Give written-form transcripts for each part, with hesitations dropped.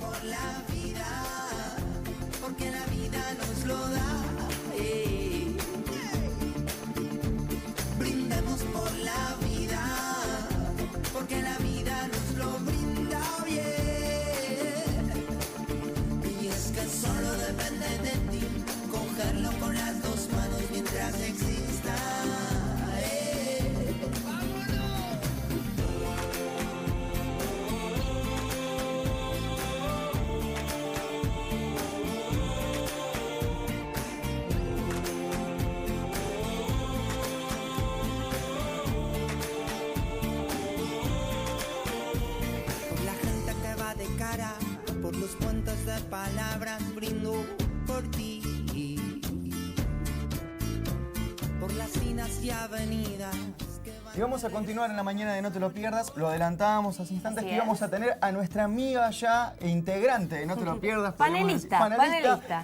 por la vida, porque la vida nos lo da. Brindemos por la vida, porque la vida nos lo brinda bien. Y es que solo depende de ti, cogerlo con las dos manos mientras exista. Por los puentes de palabras brindo por ti, por las finas y avenidas. Y vamos a continuar en la mañana de No Te Lo Pierdas. Lo adelantábamos hace instantes Así que íbamos a tener a nuestra amiga ya integrante de No Te Lo Pierdas. Panelista.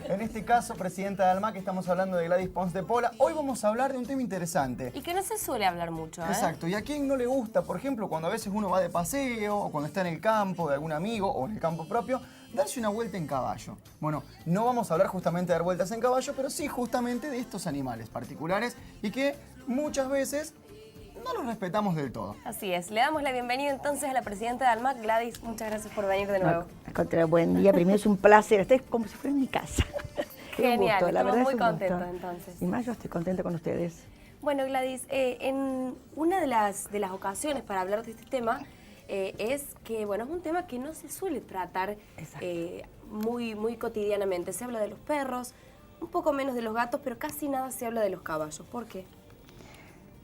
En este caso, presidenta de ALMAC, estamos hablando de Gladys Pons de Pola. Hoy vamos a hablar de un tema interesante. Y que no se suele hablar mucho, ¿eh? Exacto. ¿Y a quién no le gusta? Por ejemplo, cuando a veces uno va de paseo o cuando está en el campo de algún amigo o en el campo propio, darse una vuelta en caballo. Bueno, no vamos a hablar justamente de dar vueltas en caballo, pero sí justamente de estos animales particulares y que muchas veces no los respetamos del todo. Así es. Le damos la bienvenida entonces a la presidenta de ALMAC, Gladys. Muchas gracias por venir de nuevo. Al contrario, buen día. Primero es un placer. Estoy como si fuera en mi casa. Genial, gusto, estamos muy contentos entonces. Y más yo estoy contenta con ustedes. Bueno, Gladys, en una de las ocasiones para hablar de este tema es que, bueno, es un tema que no se suele tratar muy cotidianamente. Se habla de los perros, un poco menos de los gatos, pero casi nada se habla de los caballos. ¿Por qué?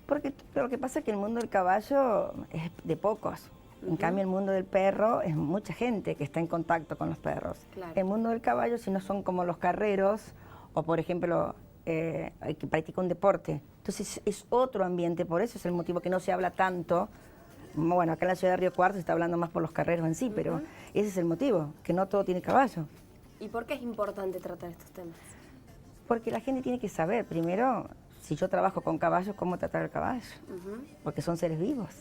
Porque lo que pasa es que el mundo del caballo es de pocos. En cambio, el mundo del perro es mucha gente que está en contacto con los perros. Claro. El mundo del caballo, si no son como los carreros o, por ejemplo, que practica un deporte. Entonces, es otro ambiente, por eso es el motivo que no se habla tanto. Bueno, acá en la ciudad de Río Cuarto se está hablando más por los carreros en sí, pero ese es el motivo, que no todo tiene caballo. ¿Y por qué es importante tratar estos temas? Porque la gente tiene que saber, primero, si yo trabajo con caballos, cómo tratar al caballo, porque son seres vivos.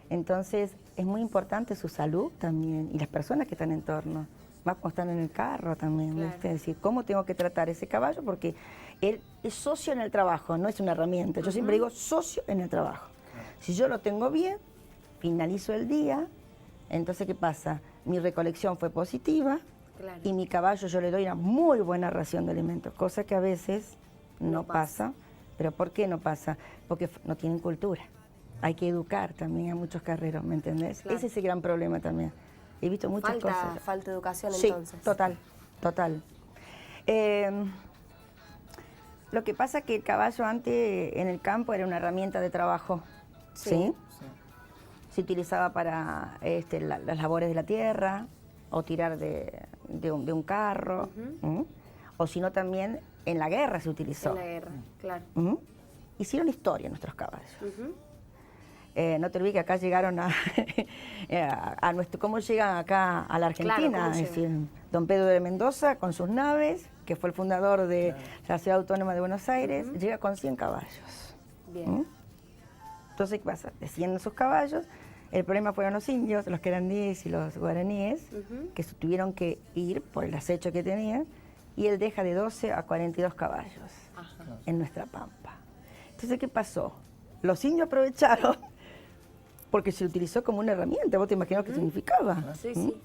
Entonces, es muy importante su salud también, y las personas que están en torno, más cuando están en el carro también, claro. Es decir, cómo tengo que tratar ese caballo, porque él es socio en el trabajo, no es una herramienta. Yo siempre digo socio en el trabajo. Si yo lo tengo bien, finalizo el día, entonces, ¿qué pasa? Mi recolección fue positiva, Claro. y mi caballo yo le doy una muy buena ración de alimentos, cosa que a veces no pasa. ¿Pero por qué no pasa? Porque no tienen cultura. Hay que educar también a muchos carreros, ¿me entendés? Claro. Ese es el gran problema también. He visto muchas cosas. Falta educación Sí, entonces. total. Lo que pasa es que el caballo antes en el campo era una herramienta de trabajo, ¿sí? Se utilizaba para las labores de la tierra o tirar de un carro, o si no también en la guerra se utilizó. En la guerra, claro. Hicieron historia nuestros caballos. No te olvides que acá llegaron a nuestro... ¿Cómo llegan acá a la Argentina? Claro, es decir, don Pedro de Mendoza con sus naves, que fue el fundador de la Ciudad Autónoma de Buenos Aires, llega con 100 caballos. Bien. Entonces, ¿qué pasa? Descienden sus caballos. El problema fueron los indios, los querandíes y los guaraníes, que tuvieron que ir por el acecho que tenían, y él deja de 12 a 42 caballos en nuestra pampa. Entonces, ¿qué pasó? Los indios aprovecharon porque se utilizó como una herramienta. ¿Vos te imaginás qué significaba? Sí.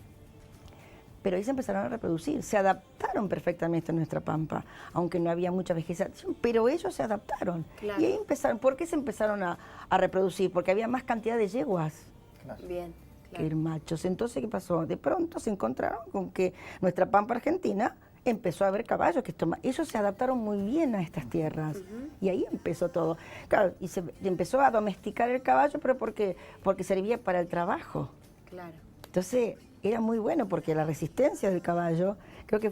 Pero ahí se empezaron a reproducir, se adaptaron perfectamente a nuestra pampa, aunque no había mucha vegetación, pero ellos se adaptaron. Claro. Y ahí empezaron. ¿Por qué se empezaron a reproducir? Porque había más cantidad de yeguas Bien. que ir machos. Entonces, ¿qué pasó? De pronto se encontraron con que nuestra pampa argentina empezó a haber caballos, ellos se adaptaron muy bien a estas tierras, y ahí empezó todo. Claro, y se empezó a domesticar el caballo, pero porque servía para el trabajo. Claro. Entonces, era muy bueno, porque la resistencia del caballo, creo que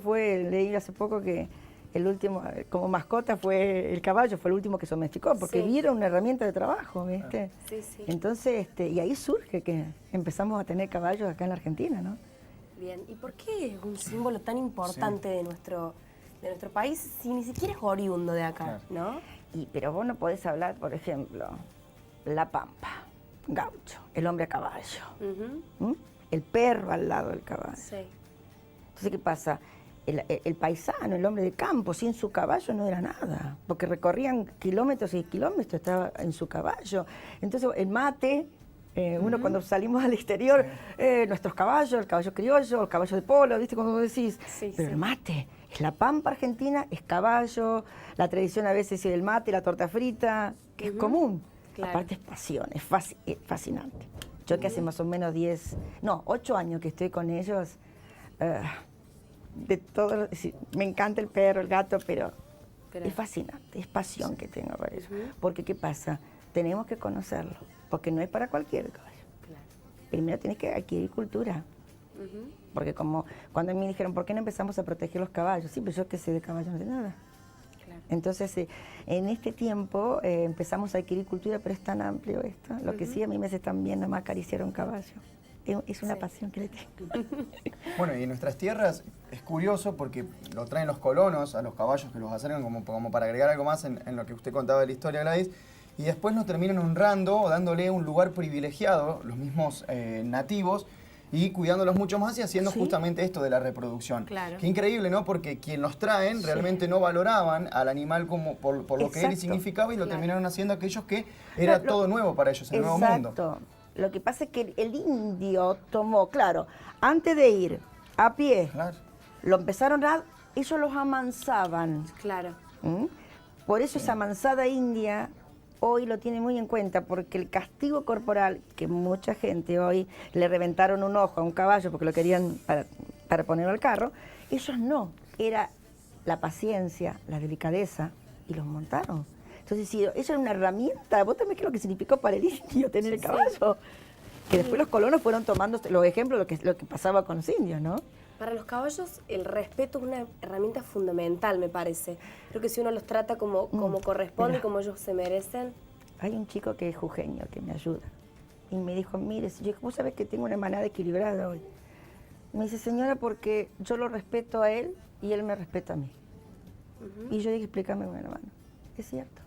leí hace poco que el último, como mascota, fue el caballo, fue el último que se domesticó, porque vieron una herramienta de trabajo, ¿viste? Sí. Entonces, y ahí surge que empezamos a tener caballos acá en la Argentina, ¿no? Bien. ¿Y por qué es un símbolo tan importante de nuestro país si ni siquiera es oriundo de acá, ¿no? Pero vos no podés hablar, por ejemplo, la pampa, gaucho, el hombre a caballo, el perro al lado del caballo. Sí. Entonces, ¿qué pasa? El paisano, el hombre de campo, sin su caballo no era nada, porque recorrían kilómetros y kilómetros, estaba en su caballo. Entonces, el mate, uno cuando salimos al exterior, nuestros caballos, el caballo criollo, el caballo de polo, ¿viste? Como vos decís, Sí, pero sí. el mate, es la pampa argentina, es caballo, la tradición a veces es el mate, la torta frita, que es común. Claro. Aparte es pasión, es fascinante. Yo que hace más o menos 8 años que estoy con ellos, de todo, me encanta el perro, el gato, pero es fascinante, es pasión que tengo por ellos. Porque ¿qué pasa? Tenemos que conocerlo, porque no es para cualquier caballo. Claro. Primero tienes que adquirir cultura. Porque como cuando a mí me dijeron, ¿por qué no empezamos a proteger los caballos? Sí, pero yo que sé de caballos no sé nada. Claro. Entonces, en este tiempo empezamos a adquirir cultura, pero es tan amplio esto. Lo que sí a mí me hace tan bien nomás acariciar a un caballo. Es una Sí. pasión que le tengo. Bueno, y en nuestras tierras es curioso porque lo traen los colonos a los caballos que los acercan como para agregar algo más en lo que usted contaba de la historia, Gladys, y después nos terminan honrando o dándole un lugar privilegiado, los mismos nativos, y cuidándolos mucho más y haciendo Sí. justamente esto de la reproducción. Claro. Qué increíble, ¿no? Porque quien los traen realmente no valoraban al animal como por lo que él Exacto. significaba y lo Claro. terminaron haciendo aquellos que era No, todo nuevo para ellos, el nuevo mundo. Exacto. Lo que pasa es que el indio tomó, claro, antes de ir a pie, Claro. lo empezaron ellos los amansaban. Claro. ¿Mm? Por eso esa mansada india hoy lo tiene muy en cuenta, porque el castigo corporal, que mucha gente hoy le reventaron un ojo a un caballo porque lo querían para ponerlo al carro, ellos no, era la paciencia, la delicadeza, y los montaron. Entonces, si eso era una herramienta, vos también qué es lo que significó para el indio tener el caballo. Que después los colonos fueron tomando los ejemplos de lo que pasaba con los indios, ¿no? Para los caballos el respeto es una herramienta fundamental, me parece. Creo que si uno los trata como corresponde, Mirá. como ellos se merecen. Hay un chico que es jujeño, que me ayuda. Y me dijo, mire, yo dije, vos sabés que tengo una manada equilibrada hoy. Y me dice, señora, porque yo lo respeto a él y él me respeta a mí. Y yo dije, explícame, bueno, hermano. Es cierto.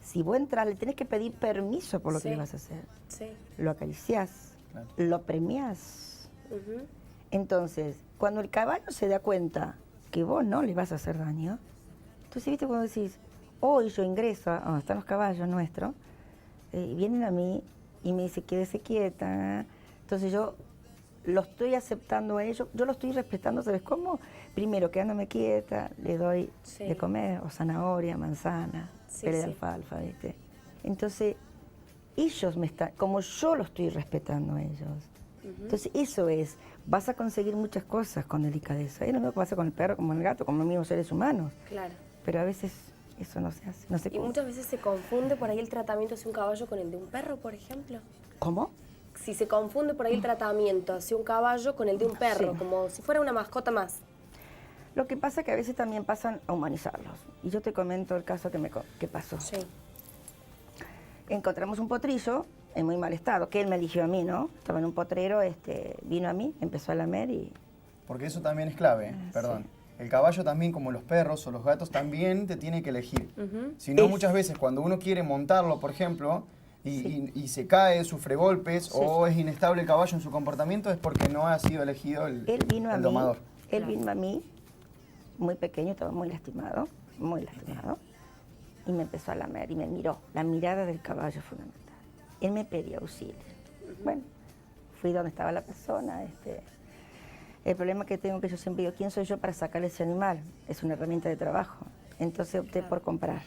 Si vos entras, le tenés que pedir permiso por lo que Sí. le vas a hacer. Sí. Lo acariciás, Claro. lo premiás. Ujú. Entonces, cuando el caballo se da cuenta que vos no le vas a hacer daño, entonces, viste, cuando decís, hoy yo ingreso a donde están los caballos nuestros, y vienen a mí y me dicen, quédese quieta. Entonces yo lo estoy aceptando a ellos, yo lo estoy respetando, ¿sabes cómo? Primero, quedándome quieta, le doy Sí. de comer, o zanahoria, manzana, Sí, pele de sí. alfalfa, ¿viste? Entonces, ellos me están, como yo lo estoy respetando a ellos. Entonces, eso es, vas a conseguir muchas cosas con delicadeza. Es lo mismo que pasa con el perro, como el gato, como los mismos seres humanos. Claro. Pero a veces eso no se hace, no se Y cumple. muchas veces se confunde por ahí el tratamiento hacia un caballo con el de un perro, por ejemplo. ¿Cómo? Si se confunde por ahí el tratamiento hacia un caballo con el de un perro, Sí. como si fuera una mascota más. Lo que pasa es que a veces también pasan a humanizarlos. Y yo te comento el caso que pasó. Sí. Encontramos un potrillo en muy mal estado, que él me eligió a mí, ¿no? Estaba en un potrero, vino a mí, empezó a lamer y... Porque eso también es clave, perdón. El caballo también, como los perros o los gatos, también te tiene que elegir. Si no, muchas veces cuando uno quiere montarlo, por ejemplo, y se cae, sufre golpes o es inestable el caballo en su comportamiento, es porque no ha sido elegido el domador. Él vino a mí, muy pequeño, estaba muy lastimado, y me empezó a lamer y me miró. La mirada del caballo es fundamental. Él me pedía auxilio. Bueno, fui donde estaba la persona. El problema que tengo que yo siempre digo, ¿quién soy yo para sacarle ese animal? Es una herramienta de trabajo. Entonces opté por comprar.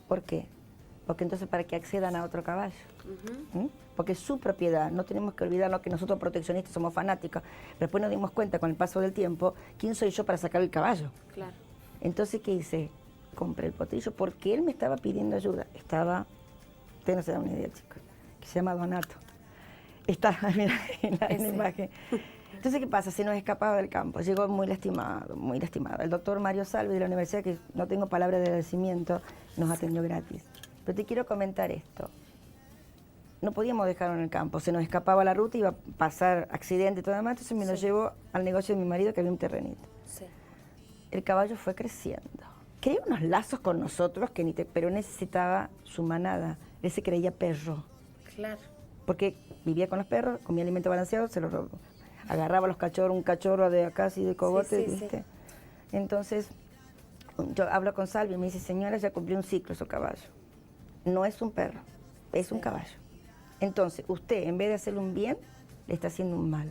¿Por qué? Porque entonces para que accedan a otro caballo. ¿Mm? Porque es su propiedad. No tenemos que olvidarnos que nosotros proteccionistas somos fanáticos. Pero después nos dimos cuenta con el paso del tiempo, ¿quién soy yo para sacar el caballo? Claro. Entonces, ¿qué hice? Compré el potrillo porque él me estaba pidiendo ayuda. Ustedes no se dan una idea, chicos, que se llama Donato. Está, mira, en la imagen. Entonces, ¿qué pasa? Se nos escapaba del campo. Llegó muy lastimado, muy lastimado. El doctor Mario Salvi de la universidad, que no tengo palabras de agradecimiento, nos atendió gratis. Pero te quiero comentar esto. No podíamos dejarlo en el campo. Se nos escapaba la ruta, iba a pasar accidente y todo demás. Entonces me lo llevó al negocio de mi marido, que había un terrenito. Sí. El caballo fue creciendo. Creó unos lazos con nosotros, pero necesitaba su manada. Él se creía perro. Claro. Porque vivía con los perros, comía alimento balanceado, se lo robó. agarraba los cachorros, un cachorro de acá así de cogote, Sí, sí, ¿viste? Entonces, yo hablo con Salvi y me dice, señora, ya cumplió un ciclo su caballo. No es un perro, es un caballo. Entonces, usted, en vez de hacerle un bien, le está haciendo un mal.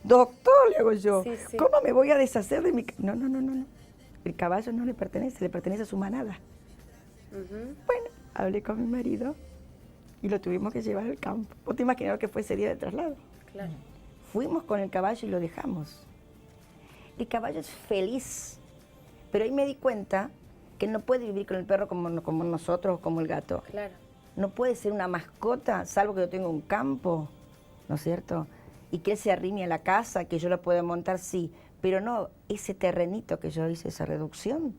Doctor, le hago yo, Sí, sí. ¿cómo me voy a deshacer de mi... No, no, no, no, no. El caballo no le pertenece a su manada. Bueno, hablé con mi marido y lo tuvimos que llevar al campo. ¿Vos te imaginas lo que fue ese día de traslado? Claro. Fuimos con el caballo y lo dejamos. El caballo es feliz, pero ahí me di cuenta que no puede vivir con el perro como nosotros o como el gato. Claro. No puede ser una mascota, salvo que yo tenga un campo, ¿no es cierto? Y que él se arrime a la casa, que yo lo pueda montar, sí, pero no ese terrenito que yo hice, esa reducción,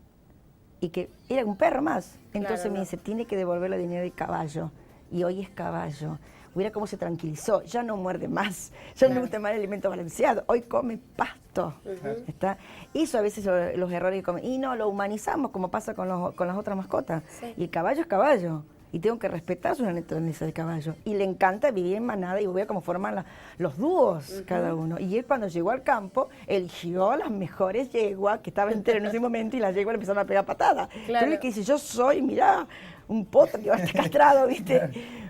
y que era un perro más. Entonces Claro, me no. dice, tiene que devolverle dinero de caballo, y hoy es caballo. Mira cómo se tranquilizó, ya no muerde más, ya no le gusta más el alimento balanceado, hoy come pasto. ¿Está? Eso a veces los errores que comen. Y no, lo humanizamos como pasa con las otras mascotas. Sí. Y el caballo es caballo. Y tengo que respetar su naturaleza de caballo. Y le encanta vivir en manada y ver cómo forman los dúos cada uno. Y él cuando llegó al campo, eligió las mejores yeguas que estaba entera en ese momento y las yeguas le empezaron a pegar patadas. Claro. Entonces le dice, yo soy, mirá, un potro que va a estar castrado, ¿viste?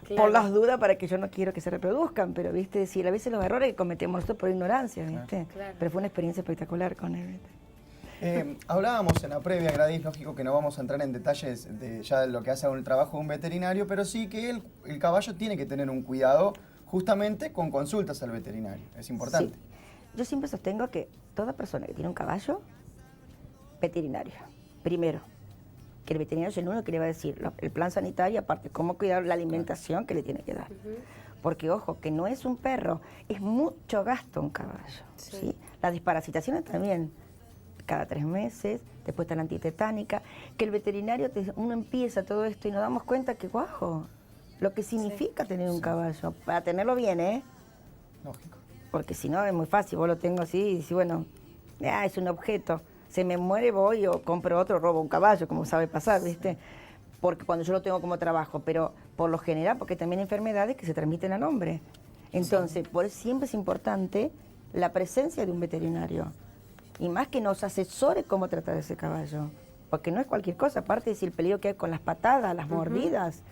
Claro. Por las dudas para que yo no quiero que se reproduzcan. Pero, ¿viste? Decir, a veces los errores que cometemos nosotros por ignorancia, ¿viste? Claro. Pero fue una experiencia espectacular con él, ¿viste? Hablábamos en la previa, Gladys, lógico que no vamos a entrar en detalles de ya lo que hace el trabajo de un veterinario, pero sí que el caballo tiene que tener un cuidado justamente con consultas al veterinario. Es importante. Sí. Yo siempre sostengo que toda persona que tiene un caballo, veterinario, primero, que el veterinario es el único que le va a decir el plan sanitario, aparte cómo cuidar la alimentación que le tiene que dar. Porque, ojo, que no es un perro, es mucho gasto un caballo. Sí. ¿Sí? Las desparasitaciones también, cada 3 meses, después está la antitetánica, que el veterinario, uno empieza todo esto y nos damos cuenta que, guau, lo que significa tener un caballo, para tenerlo bien, ¿eh? Lógico. Porque si no es muy fácil, vos lo tengo así y decís, bueno, es un objeto, se me muere, voy o compro otro, robo un caballo, como sabe pasar, ¿viste? Porque cuando yo lo tengo como trabajo, pero por lo general, porque también hay enfermedades que se transmiten al hombre. Entonces, por eso siempre es importante la presencia de un veterinario. Y más que nos asesore cómo tratar ese caballo. Porque no es cualquier cosa, aparte de el peligro que hay con las patadas, las mordidas,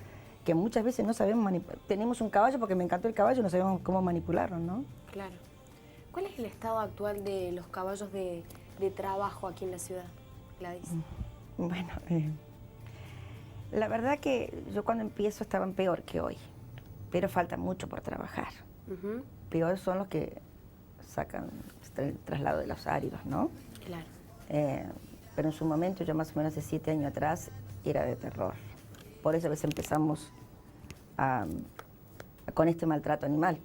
que muchas veces no sabemos manipular. Tenemos un caballo porque me encantó el caballo y no sabemos cómo manipularlo, ¿no? Claro. ¿Cuál es el estado actual de los caballos de trabajo aquí en la ciudad, Gladys? Bueno, la verdad que yo cuando empiezo estaban peor que hoy, pero falta mucho por trabajar. Peor son los que sacan el traslado de los áridos, ¿no? Claro. Pero en su momento, yo más o menos de 7 años atrás, era de terror. Por eso a veces empezamos con este maltrato animal.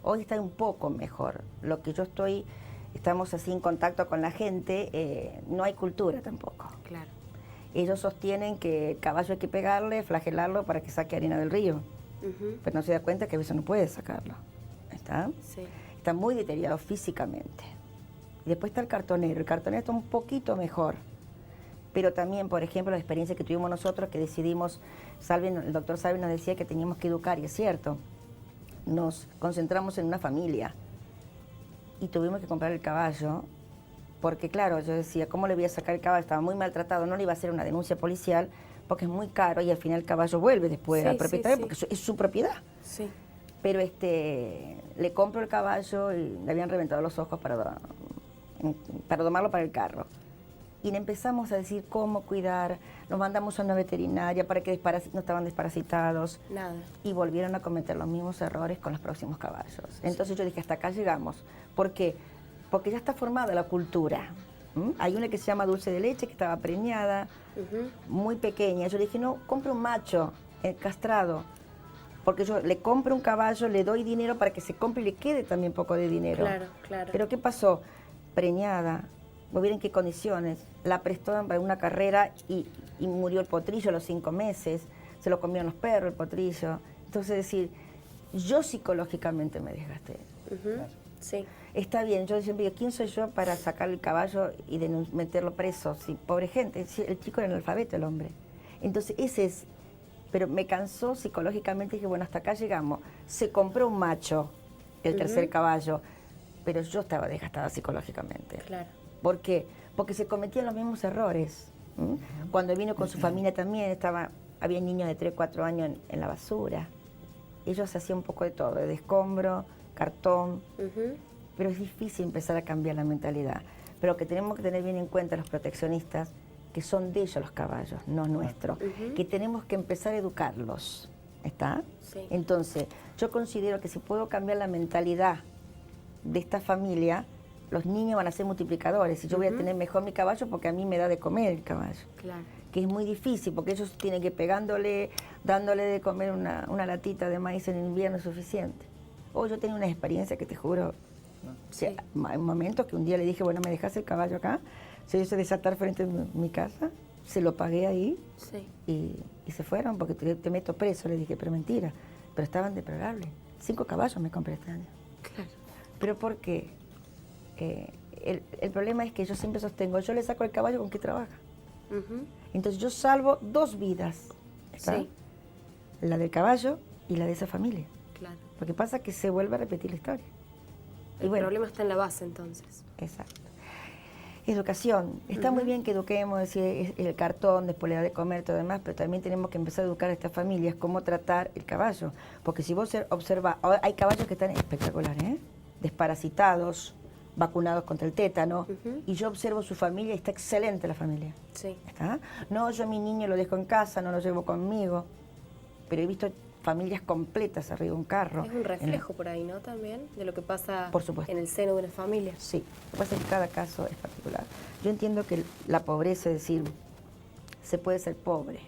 Hoy está un poco mejor. Lo que yo estamos así en contacto con la gente, no hay cultura tampoco. Claro. Ellos sostienen que el caballo hay que pegarle, flagelarlo para que saque harina del río. Pero no se da cuenta que a veces no puede sacarlo. ¿Está? Sí. Está muy deteriorado físicamente. Y después está el cartonero. El cartonero está un poquito mejor. Pero también, por ejemplo, la experiencia que tuvimos nosotros, que decidimos, el doctor Salvi nos decía que teníamos que educar, y es cierto. Nos concentramos en una familia. Y tuvimos que comprar el caballo, porque claro, yo decía, ¿cómo le voy a sacar el caballo? Estaba muy maltratado, no le iba a hacer una denuncia policial, porque es muy caro y al final el caballo vuelve después Sí, al propietario, sí, sí. porque es su propiedad. Sí. Pero le compro el caballo y le habían reventado los ojos para domarlo para el carro. Y le empezamos a decir cómo cuidar, nos mandamos a una veterinaria para que no estaban desparasitados. Nada. Y volvieron a cometer los mismos errores con los próximos caballos. Entonces yo dije, hasta acá llegamos. ¿Por qué? Porque ya está formada la cultura. Hay una que se llama Dulce de Leche, que estaba preñada, muy pequeña. Yo le dije, no, compre un macho castrado. Porque yo le compro un caballo, le doy dinero para que se compre y le quede también poco de dinero. Claro, claro. Pero ¿qué pasó? Preñada, ¿no vieron en qué condiciones? La prestó para una carrera y murió el potrillo a los 5 meses. Se lo comieron los perros, el potrillo. Entonces, es decir, yo psicológicamente me desgasté. Sí. Está bien, yo siempre digo, ¿quién soy yo para sacar el caballo y meterlo preso? Sí, pobre gente, el chico era analfabeto, el hombre. Entonces, pero me cansó psicológicamente y dije, bueno, hasta acá llegamos. Se compró un macho, el tercer caballo. pero yo estaba desgastada psicológicamente. Claro. ¿Por qué? Porque se cometían los mismos errores. ¿M? Cuando vino con su familia también, había niños de 3, 4 años en la basura. Ellos hacían un poco de todo, de escombro, cartón, pero es difícil empezar a cambiar la mentalidad. Pero que tenemos que tener bien en cuenta los proteccionistas, que son de ellos los caballos, no nuestros, que tenemos que empezar a educarlos, ¿está? Sí. Entonces, yo considero que si puedo cambiar la mentalidad de esta familia, los niños van a ser multiplicadores y yo voy a tener mejor mi caballo porque a mí me da de comer el caballo. Claro. Que es muy difícil porque ellos tienen que dándole de comer una latita de maíz en invierno es suficiente. O yo tenía una experiencia que te juro, o sea, hay momentos que un día le dije, bueno, ¿me dejas el caballo acá? Se hizo desatar frente a mi casa, se lo pagué ahí Sí. y se fueron porque te meto preso, le dije, pero mentira, pero estaban deplorables. 5 caballos me compré este año. Claro. ¿Pero por qué? El problema es que yo siempre sostengo, yo le saco el caballo con que trabaja. Entonces yo salvo 2 vidas, ¿está? Sí. La del caballo y la de esa familia. Claro. Porque pasa que se vuelve a repetir la historia. El bueno, problema está en la base, entonces. exacto. Educación. Está muy bien que eduquemos, decir, el cartón, después le da de comer, todo demás, pero también tenemos que empezar a educar a estas familias cómo tratar el caballo. Porque si vos observas, hay caballos que están espectaculares, ¿eh? Desparasitados, vacunados contra el tétano, y yo observo su familia y está excelente la familia. Sí. ¿Está? No, yo a mi niño lo dejo en casa, no lo llevo conmigo, pero he visto familias completas arriba de un carro. Es un reflejo por ahí, ¿no? También de lo que pasa Por supuesto. en el seno de una familia. Sí, lo que pasa es que cada caso es particular. Yo entiendo que la pobreza, es decir, se puede ser pobre,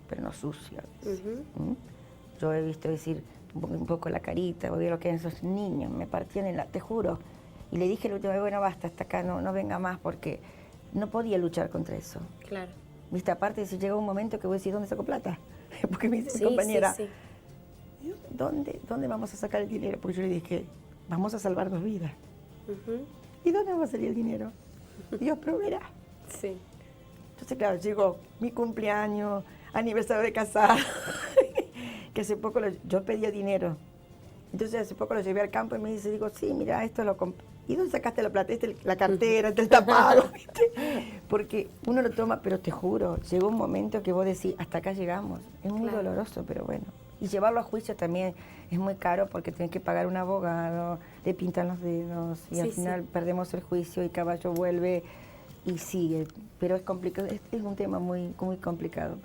pero no sucio. A veces. ¿Mm? Yo he visto decir un poco la carita, o lo que eran esos niños, me partían te juro. Y le dije la última vez, bueno, basta, hasta acá, no venga más, porque no podía luchar contra eso. Claro. ¿Viste? Aparte, si llega un momento que voy a decir, ¿dónde saco plata? Porque me dice Sí, mi compañera, sí, sí. ¿dónde vamos a sacar el dinero? Porque yo le dije, vamos a salvar 2 vidas. ¿Y dónde va a salir el dinero? Dios proveerá. Sí. Entonces, claro, llegó mi cumpleaños, aniversario de casada, que hace poco yo pedía dinero. Entonces, hace poco lo llevé al campo y me dice, digo, sí, mira, esto lo compré. ¿Y dónde sacaste la plata? La cartera, el tapado, ¿viste? Porque uno lo toma, pero te juro, llegó un momento que vos decís, hasta acá llegamos. Es muy doloroso, pero bueno. Y llevarlo a juicio también es muy caro porque tenés que pagar un abogado, le pintan los dedos y al final perdemos el juicio y caballo vuelve y sigue. Pero es complicado, es un tema muy, muy complicado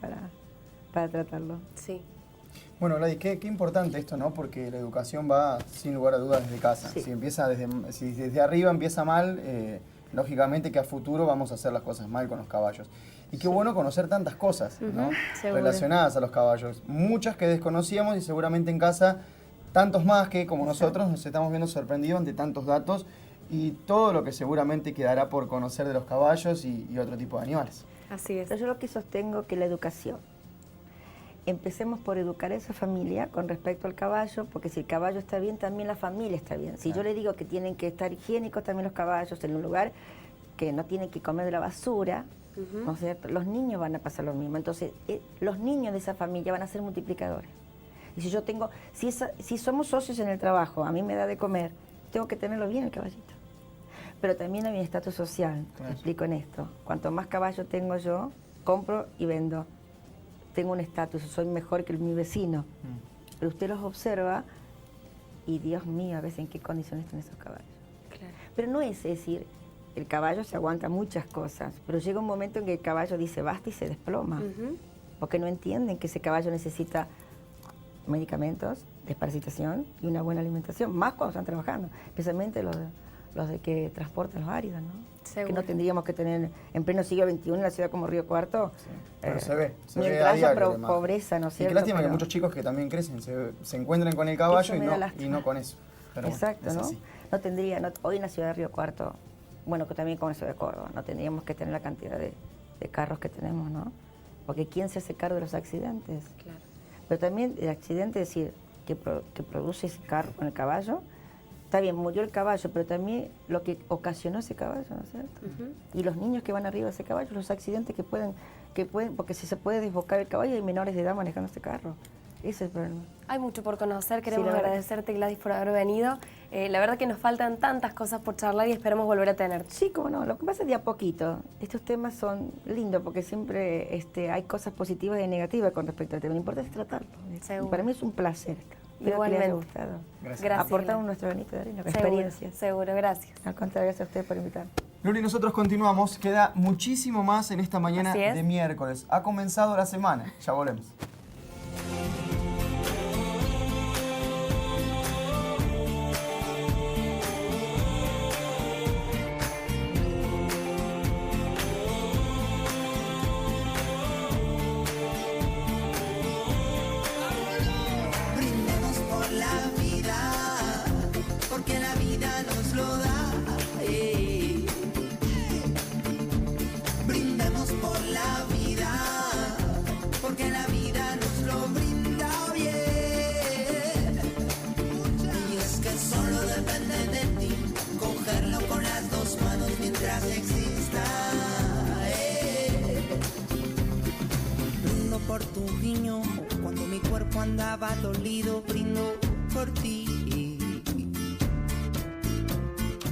para tratarlo. Sí. Bueno, Gladys, qué importante esto, ¿no? Porque la educación va, sin lugar a dudas, desde casa. Sí. Si desde arriba empieza mal, lógicamente que a futuro vamos a hacer las cosas mal con los caballos. Y qué bueno conocer tantas cosas, ¿no? Seguro. Relacionadas a los caballos. Muchas que desconocíamos y seguramente en casa tantos más que, como nosotros, nos estamos viendo sorprendidos ante tantos datos y todo lo que seguramente quedará por conocer de los caballos y otro tipo de animales. Así es. Pero yo lo que sostengo que la educación. Empecemos por educar a esa familia con respecto al caballo, porque si el caballo está bien, también la familia está bien. Si yo le digo que tienen que estar higiénicos también los caballos en un lugar que no tienen que comer de la basura, ¿no es cierto? Los niños van a pasar lo mismo. Entonces, los niños de esa familia van a ser multiplicadores. Y si yo tengo, si somos socios en el trabajo, a mí me da de comer, tengo que tenerlo bien el caballito. Pero también hay un estatus social, Claro. explico en esto. Cuanto más caballo tengo yo, compro y vendo. Tengo un estatus, soy mejor que mi vecino. Pero usted los observa y Dios mío, a veces en qué condiciones están esos caballos. Claro. Pero no es decir, el caballo se aguanta muchas cosas, pero llega un momento en que el caballo dice basta y se desploma. Porque no entienden que ese caballo necesita medicamentos, desparasitación y una buena alimentación, más cuando están trabajando, especialmente los de que transportan los áridos, ¿no? Seguro. Que no tendríamos que tener en pleno siglo XXI en la ciudad como Río Cuarto. Sí, pero se ve mientras a haya diario, además. pobreza, ¿no es Y cierto? qué lástima que Pero- muchos chicos que también crecen se encuentran con el caballo Eso me da y lástima. no con eso. Pero bueno, Exacto, es ¿no? así. No tendría, hoy en la ciudad de Río Cuarto, bueno, que también como en la ciudad de Córdoba, no tendríamos que tener la cantidad de carros que tenemos, ¿no? Porque ¿quién se hace cargo de los accidentes? Claro. Pero también el accidente, es decir, que produce ese carro con el caballo, está bien, murió el caballo, pero también lo que ocasionó ese caballo, ¿no es cierto? Y los niños que van arriba de ese caballo, los accidentes que pueden, porque si se puede desbocar el caballo hay menores de edad manejando este carro. Ese es el problema. Hay mucho por conocer, queremos la verdad. agradecerte, Gladys, por haber venido. La verdad que nos faltan tantas cosas por charlar y esperamos volver a tenerte. Sí, como no, lo que pasa es de a poquito. Estos temas son lindos porque siempre hay cosas positivas y negativas con respecto al tema. Lo importante es tratarlo. Seguro. Para mí es un placer. Espero que les Igualmente. haya gustado. Gracias, Aportamos Gladys. nuestro granito de arena, con Seguro, experiencias. seguro, gracias. Al contrario, gracias a ustedes por invitarme. Luli, nosotros continuamos. Queda muchísimo más en esta mañana Así es. de miércoles. Ha comenzado la semana. Ya volvemos. Brindemos por la vida, porque la vida nos lo da. Brindemos por la vida, porque la vida nos lo brinda bien. Y es que solo depende de ti, cogerlo con las dos manos mientras exista. Brindo por tu guiño, cuando mi cuerpo andaba dolido, brindo por ti.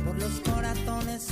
Por los corazones